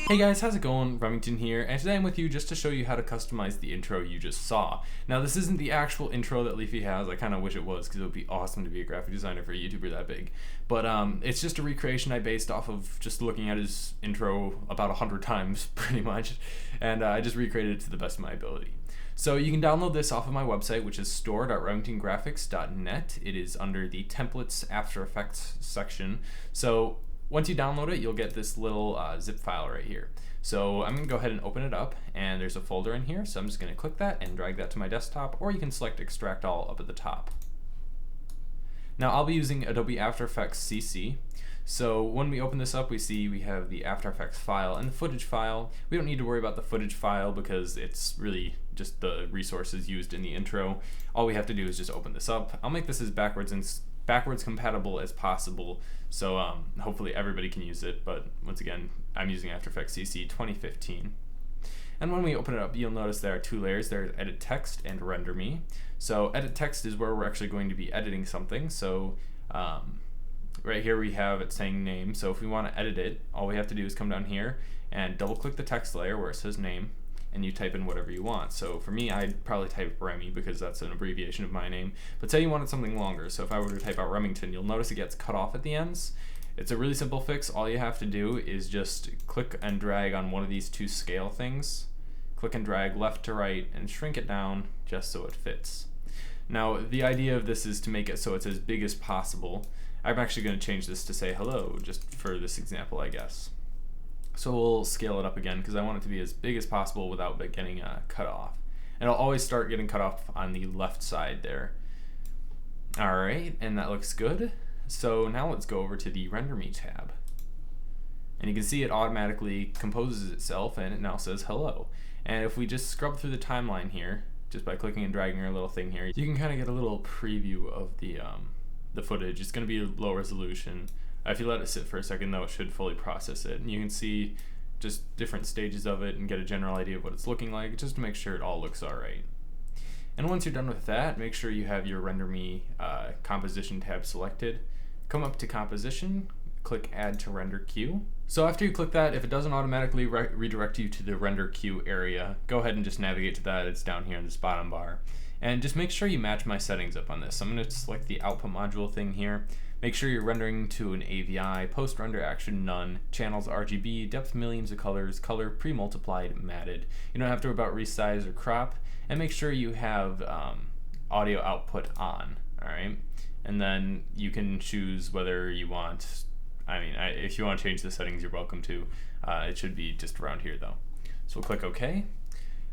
Hey guys, how's it going? Remington here, and today I'm with you just to show you how to customize the intro you just saw. Now, this isn't the actual intro that Leafy has. I kind of wish it was, because it would be awesome to be a graphic designer for a YouTuber that big. But it's just a recreation I based off of just looking at his intro about 100 times, pretty much, and I just recreated it to the best of my ability. So you can download this off of my website, which is store.remingtongraphics.net. It is under the Templates After Effects section. So once you download it, you'll get this little zip file right here. So I'm gonna go ahead and open it up, and there's a folder in here, so I'm just gonna click that and drag that to my desktop, or you can select Extract All up at the top. Now I'll be using Adobe After Effects CC. So when we open this up, we see we have the After Effects file and the footage file. We don't need to worry about the footage file because it's really just the resources used in the intro. All we have to do is just open this up. I'll make this as backwards compatible as possible, so hopefully everybody can use it, but once again, I'm using After Effects CC 2015. And when we open it up, you'll notice there are two layers. There's Edit Text and Render Me. So Edit Text is where we're actually going to be editing something. So right here we have it saying name. So if we want to edit it, all we have to do is come down here and double click the text layer where it says name, and you type in whatever you want. So for me, I'd probably type Remy because that's an abbreviation of my name. But say you wanted something longer, so if I were to type out Remington, you'll notice it gets cut off at the ends. It's a really simple fix. All you have to do is just click and drag on one of these two scale things. Click and drag left to right and shrink it down just so it fits. Now, the idea of this is to make it so it's as big as possible. I'm actually going to change this to say hello, just for this example, I guess. So we'll scale it up again because I want it to be as big as possible without it getting cut off. And it'll always start getting cut off on the left side there. Alright, and that looks good. So now let's go over to the Render Me tab. And you can see it automatically composes itself and it now says hello. And if we just scrub through the timeline here, just by clicking and dragging our little thing here, you can kind of get a little preview of the footage. It's going to be low resolution. If you let it sit for a second though, it should fully process it. And you can see just different stages of it and get a general idea of what it's looking like, just to make sure it all looks alright. And once you're done with that, make sure you have your Render Me composition tab selected. Come up to Composition, click Add to Render Queue. So after you click that, if it doesn't automatically redirect you to the Render Queue area, go ahead and just navigate to that. It's down here in this bottom bar. And just make sure you match my settings up on this. I'm going to select the Output Module thing here. Make sure you're rendering to an AVI, post-render action none, channels RGB, depth millions of colors, color pre-multiplied, matted. You don't have to worry about resize or crop. And make sure you have audio output on, alright? And then you can choose whether you want, if you want to change the settings, you're welcome to. It should be just around here though. So we'll click OK.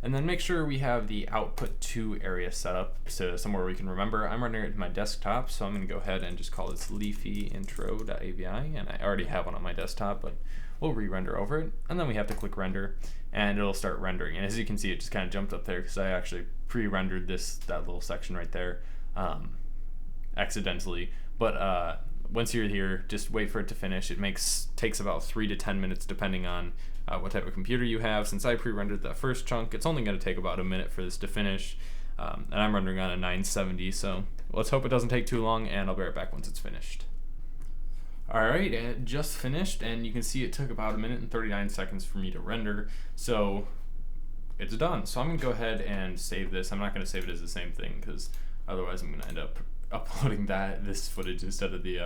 And then make sure we have the output to area set up so somewhere we can remember. I'm rendering it to my desktop, so I'm going to go ahead and just call this LeafyIntro.avi, and I already have one on my desktop, but we'll re-render over it. And then we have to click render, and it'll start rendering. And as you can see, it just kind of jumped up there because I actually pre-rendered that little section right there accidentally. But once you're here, just wait for it to finish. It takes about 3 to 10 minutes depending on what type of computer you have. Since I pre-rendered that first chunk, it's only going to take about a minute for this to finish. And I'm rendering on a 970, so let's hope it doesn't take too long, and I'll be right back once it's finished. Alright, it just finished, and you can see it took about 1 minute and 39 seconds for me to render, so it's done. So I'm going to go ahead and save this. I'm not going to save it as the same thing, because otherwise I'm going to end up uploading this footage instead of the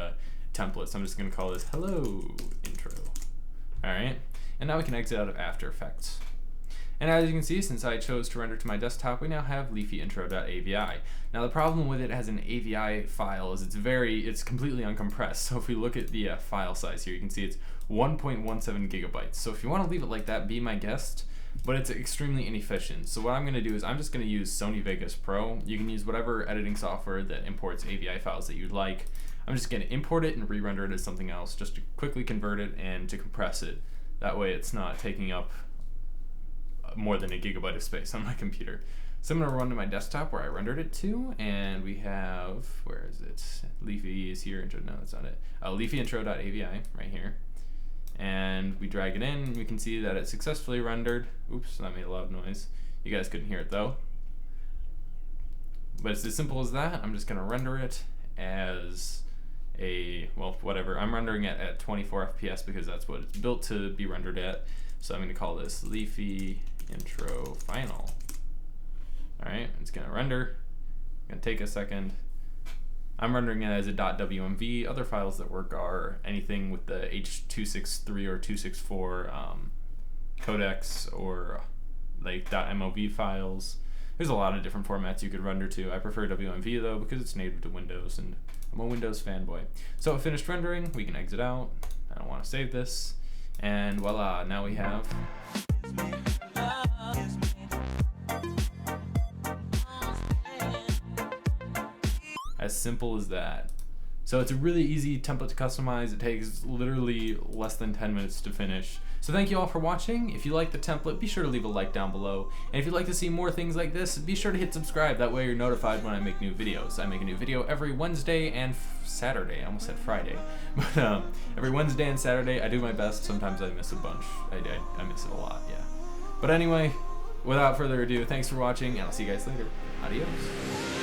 templates. I'm just going to call this hello intro. Alright, and now we can exit out of After Effects. And as you can see, since I chose to render to my desktop, we now have LeafyIntro.avi. Now the problem with it as an AVI file is it's completely uncompressed. So if we look at the file size here, you can see it's 1.17 gigabytes. So if you want to leave it like that, be my guest, but it's extremely inefficient. So what I'm going to do is I'm just going to use Sony Vegas Pro. You can use whatever editing software that imports AVI files that you'd like. I'm just going to import it and re-render it as something else just to quickly convert it and to compress it. That way it's not taking up more than a gigabyte of space on my computer. So I'm going to run to my desktop where I rendered it to, and we have, where is it? LeafyIsHere, no, that's not it. LeafyIntro.avi right here. And we drag it in, we can see that it successfully rendered. Oops, that made a loud noise. You guys couldn't hear it though. But it's as simple as that. I'm just gonna render it as well, whatever. I'm rendering it at 24 FPS because that's what it's built to be rendered at. So I'm gonna call this Leafy intro final. All right, it's gonna render. Gonna take a second. I'm rendering it as a .wmv. Other files that work are anything with the H.263 or 264 codecs, or like .mov files. There's a lot of different formats you could render to. I prefer WMV though because it's native to Windows and I'm a Windows fanboy. So it finished rendering, we can exit out. I don't want to save this. And voila, now we have as simple as that. So it's a really easy template to customize. It takes literally less than 10 minutes to finish. So thank you all for watching. If you like the template, be sure to leave a like down below. And if you'd like to see more things like this, be sure to hit subscribe. That way you're notified when I make new videos. I make a new video every Wednesday and Saturday. I almost said Friday. But every Wednesday and Saturday, I do my best. Sometimes I miss a bunch. I miss it a lot, yeah. But anyway, without further ado, thanks for watching, and I'll see you guys later. Adios.